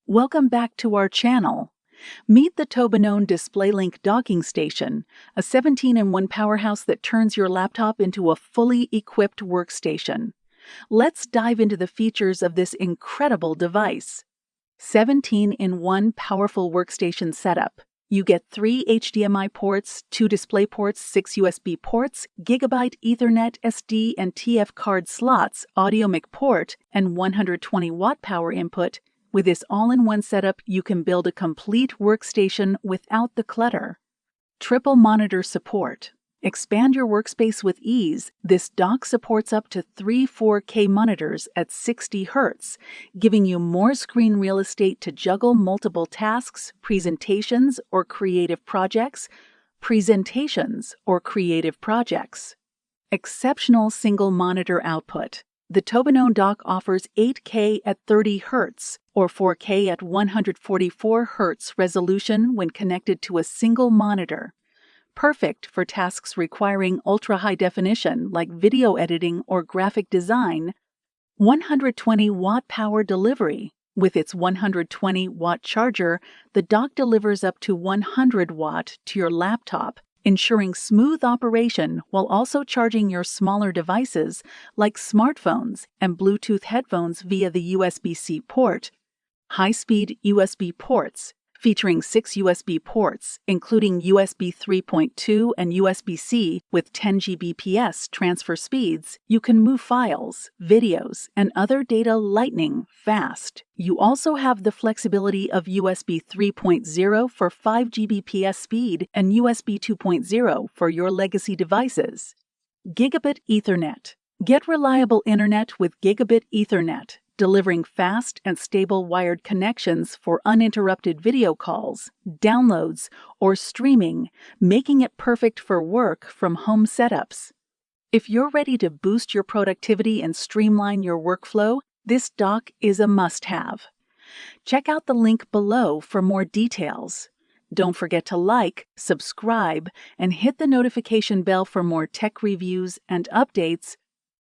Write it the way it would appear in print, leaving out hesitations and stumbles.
Welcome back to our channel. Meet the TobenONE DisplayLink docking station, a 17-in-1 powerhouse that turns your laptop into a fully equipped workstation. Let's dive into the features of this incredible device. 17-in-1 Powerful Workstation Setup. You get 3 HDMI ports, 2 DisplayPorts, 6 USB ports, Gigabit Ethernet SD and TF card slots, audio mic port, and 120-watt power input. With this all-in-one setup, you can build a complete workstation without the clutter. Triple monitor support. Expand your workspace with ease. This dock supports up to 3 4K monitors at 60 Hz, giving you more screen real estate to juggle multiple tasks, presentations, or creative projects. Exceptional single monitor output. The TobenONE dock offers 8K at 30 Hz or 4K at 144 Hz resolution when connected to a single monitor. Perfect for tasks requiring ultra-high definition like video editing or graphic design. 120-watt power delivery. With its 120-watt charger, the dock delivers up to 100 watt to your laptop, ensuring smooth operation while also charging your smaller devices like smartphones and Bluetooth headphones via the USB-C port. High-speed USB ports. Featuring 6 USB ports, including USB 3.2 and USB-C with 10 Gbps transfer speeds, you can move files, videos, and other data lightning fast. You also have the flexibility of USB 3.0 for 5 Gbps speed and USB 2.0 for your legacy devices. Gigabit Ethernet. Get reliable internet with Gigabit Ethernet, delivering fast and stable wired connections for uninterrupted video calls, downloads, or streaming, making it perfect for work from home setups. If you're ready to boost your productivity and streamline your workflow, this dock is a must-have. Check out the link below for more details. Don't forget to like, subscribe, and hit the notification bell for more tech reviews and updates